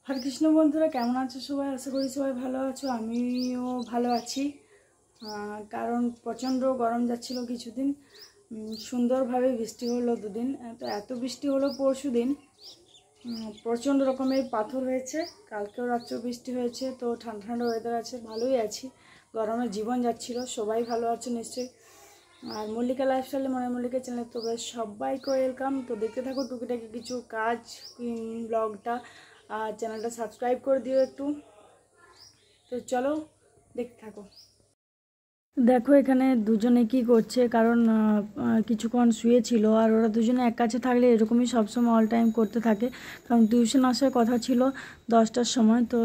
হরে কৃষ্ণ বন্ধুরা, কেমন আছো সবাই? আশা করি সবাই ভালো আছো। আমিও ভালো আছি। কারণ প্রচণ্ড গরম যাচ্ছিল কিছুদিন, সুন্দরভাবে বৃষ্টি হলো দুদিন। তো এত বৃষ্টি হলো পরশু দিন, প্রচণ্ড রকমের পাথর হয়েছে। কালকেও রাত্রেও বৃষ্টি হয়েছে। তো ঠান্ডা ঠান্ডা ওয়েদার আছে, ভালোই আছি। গরমে জীবন যাচ্ছিল। সবাই ভালো আছে নিশ্চয়ই। আর মল্লিকা লাইফস্টাইলে মনে মল্লিকা চ্যানেলে তোমরা সবাইকে ওয়েলকাম। তো দেখতে থাকো টুকিটাকি কিছু কাজ ব্লগটা, আর চ্যানেলটা সাবস্ক্রাইব করে দিও একটু। তো চলো দেখতে থাকো। দেখো এখানে দুজনে কি করছে, কারণ কিছুক্ষণ শুয়েছিল। আর ওরা দুজনে এক কাছে থাকলে এরকমই সবসময় অল টাইম করতে থাকে। কারণ টিউশন আসার কথা ছিল 10টার সময়। তো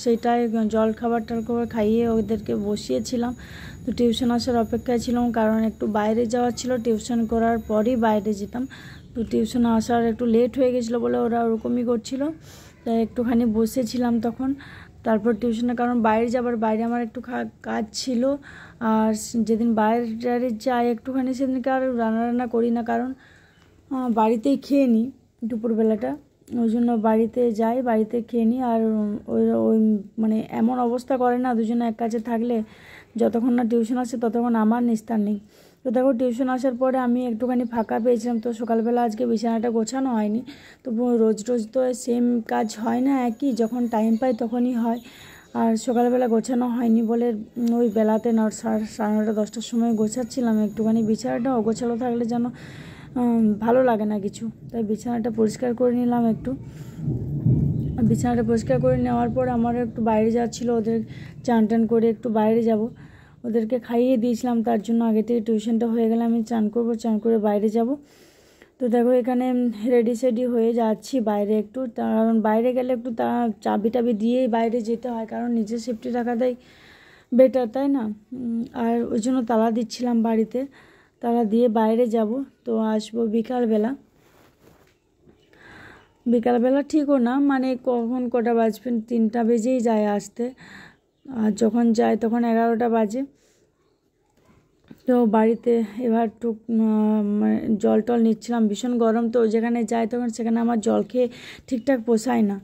সেটাই জল খাবার খাইয়ে ওদেরকে বসিয়েছিলাম। তো টিউশন আসার অপেক্ষায় ছিলাম, কারণ একটু বাইরে যাওয়ার ছিল। টিউশন করার পরই বাইরে যেতাম। তো টিউশন আসার একটু লেট হয়ে গেছিলো বলে ওরা ওরকমই করছিল। তাই একটুখানি বসেছিলাম তখন। তারপর টিউশনে, কারণ বাইরে আমার একটু কাজ ছিল। আর যেদিন বাইরে যাই একটুখানি, সেদিনকে আর রান্না করি না, কারণ বাড়িতেই খেয়ে নিই দুপুরবেলাটা। ওই জন্য বাড়িতে যাই, বাড়িতে খেয়ে নিই। আর ওই মানে এমন অবস্থা করে না দুজনে এক কাছে থাকলে, যতক্ষণ না টিউশন আসে ততক্ষণ আমার নিস্তার নেই। তো দেখো টিউশন আসার পরে আমি একটুখানি ফাঁকা পেয়েছিলাম। তো সকালবেলা আজকে বিছানাটা গোছানো হয়নি। তো রোজ রোজ তো সেম কাজ হয় না, একই যখন টাইম পাই তখনই হয়। আর সকালবেলা গোছানো হয়নি বলে ওই বেলাতে সাড়ে 9টা 10টার সময় গোছাচ্ছিলাম একটুখানি। বিছানাটা অগোছালো থাকলে যেন ভালো লাগে না কিছু। তাই বিছানাটা পরিষ্কার করে নিলাম একটু। বিছানাটা পরিষ্কার করে নেওয়ার পর আমারও একটু বাইরে যাচ্ছিলো, ওদের চান টান করে একটু বাইরে যাব। ওদেরকে খাইয়ে দিয়েছিলাম, তার জন্য আগে থেকে টিউশনটা হয়ে গেলে আমি চান করবো, চান করে বাইরে যাব। তো দেখো এখানে রেডি সেডি হয়ে যাচ্ছি বাইরে একটু, কারণ বাইরে গেলে একটু চাবি টাবি দিয়েই বাইরে যেতে হয়, কারণ নিজের সেফটি রাখাটাই বেটার, তাই না? আর ওই জন্য তালা দিচ্ছিলাম বাড়িতে, তালা দিয়ে বাইরে যাব। তো আসবো বিকালবেলা ঠিকও না, মানে কখন কটা বাজবে, 3টা বেজেই যায় আসতে। আর যখন যায় তখন 11টা বাজে। তো বাড়িতে এবার একটু মানে জল টল নিচ্ছিলাম, ভীষণ গরম। তো যেখানে যাই তখন সেখানে আমার জল খেয়ে ঠিকঠাক পোষায় না,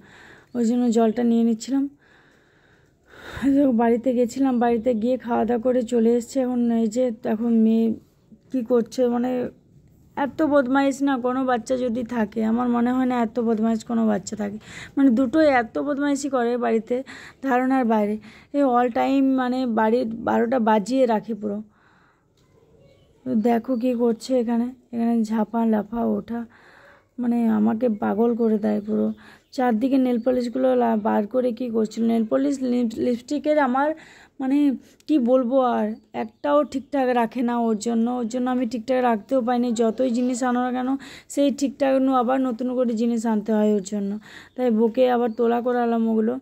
ওই জন্য জলটা নিয়ে নিচ্ছিলাম। বাড়িতে গেছিলাম, বাড়িতে গিয়ে খাওয়া দাওয়া করে চলে এসেছি। এখন মেয়ে কী করছে, মানে এত বদমাইশ না কোনো বাচ্চা যদি থাকে, আমার মনে হয় না এত বদমাইশ কোনো বাচ্চা থাকে। মানে দুটোই এত বদমাইশি করে বাড়িতে, ধারণার বাইরে। অল টাইম মানে বাড়ির 12টা বাজিয়ে রাখে পুরো। দেখো কি করছে এখানে ঝাপা লাফা ওঠা, মানে আমাকে পাগল করে দেয় পুরো। চারদিকে নেল পলিশগুলো বার করে কি করছিল, নেল পলিশ লিপস্টিকের আমার মানে কি বলবো, আর একটাও ঠিকঠাক রাখে না। ওর জন্য আমি ঠিকঠাক রাখতেও পাইনি। যতই জিনিস আনো না কেন, সেই ঠিকঠাক আবার নতুন করে জিনিস আনতে হয় ওর জন্য। তাই বকে আবার তোলা করালাম ওগুলো।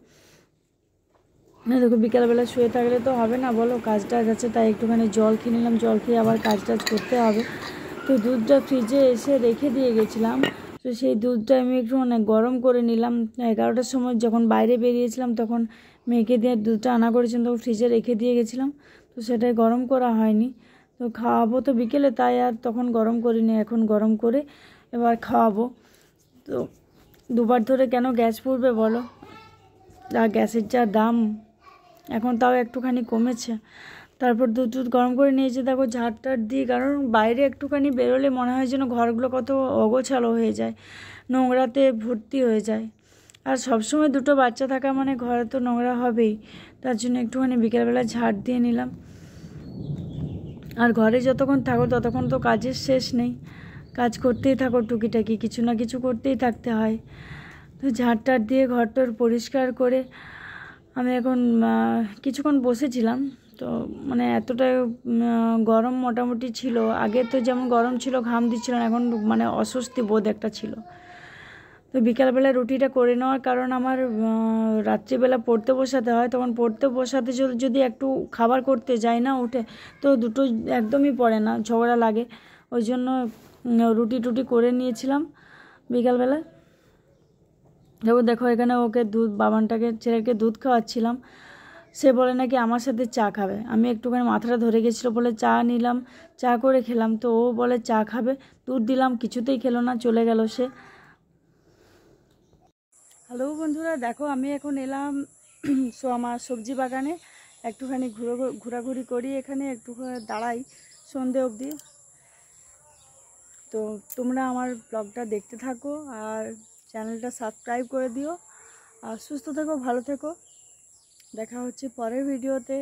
দেখো বিকালবেলা শুয়ে থাকলে তো হবে না, বলো, কাজ টাজ আছে। তাই একটুখানি জল খেয়ে নিলাম, জল খেয়ে আবার কাজ টাজ করতে হবে। তো দুধটা ফ্রিজে এসে রেখে দিয়ে গেছিলাম। তো সেই দুধটা আমি একটু গরম করে নিলাম। 11টার সময় যখন বাইরে বেরিয়েছিলাম তখন মেয়েকে দিয়ে দুধটা আনা করেছিলাম, তখন ফ্রিজে রেখে দিয়ে গেছিলাম। তো সেটাই গরম করা হয়নি। তো খাওয়াবো তো বিকেলে, তাই আর তখন গরম করিনি। এখন গরম করে এবার খাওয়াবো। তো দুবার ধরে কেন গ্যাস পুড়বে বলো, আর গ্যাসের যা দাম, এখন তাও একটুখানি কমেছে। তারপর দুধ গরম করে নিয়েছে, দেখো ঝাড়টার দিয়ে, কারণ বাইরে একটুখানি বেরোলে মনে হয় যেন ঘরগুলো কত অগোছালো হয়ে যায়, নোংরাতে ভর্তি হয়ে যায়। আর সবসময় দুটো বাচ্চা থাকা মানে ঘরে তো নোংরা হবেই। তার জন্য একটুখানি বিকেলবেলা ঝাড় দিয়ে নিলাম। আর ঘরে যতক্ষণ থাকো ততক্ষণ তো কাজের শেষ নেই, কাজ করতেই থাকো, টুকিটাকি কিছু না কিছু করতেই থাকতে হয়। তো ঝাড়টার দিয়ে ঘরটর পরিষ্কার করে আমি এখন কিছুক্ষণ বসেছিলাম। তো মানে এতটা গরম মোটামুটি ছিল, আগে তো যেমন গরম ছিল ঘাম দিচ্ছিল না, এখন মানে অস্বস্তি বোধ একটা ছিল। তো বিকালবেলা রুটিটা করে নেওয়ার কারণ আমার রাত্রিবেলা পড়তে বসাতে হয়, তখন পড়তে বসাতে যদি একটু খাবার করতে যাই না উঠে, তো দুটো একদমই পড়ে না, ঝগড়া লাগে। ওই জন্য রুটি টুটি করে নিয়েছিলাম বিকালবেলা। দেখো এখানে ওকে ছেলেকে দুধ খাওয়াচ্ছিলাম। সে বলে নাকি আমার সাথে চা খাবে। আমি একটুখানি মাথাটা ধরে গেছিলো বলে চা নিলাম, চা করে খেলাম। তো ও বলে চা খাবে, দুধ দিলাম, কিছুতেই খেলো না, চলে গেল সে। হ্যালো বন্ধুরা, দেখো আমি এখন এলাম আমার সবজি বাগানে। একটুখানি ঘোরাঘুরি করি, এখানে একটু দাঁড়াই সন্ধে অবধি। তো তোমরা আমার ব্লগটা দেখতে থাকো আর চ্যানেলটা সাবস্ক্রাইব করে দিও। আর সুস্থ থেকো, ভালো থেকো। দেখা হচ্ছে পরের ভিডিওতে।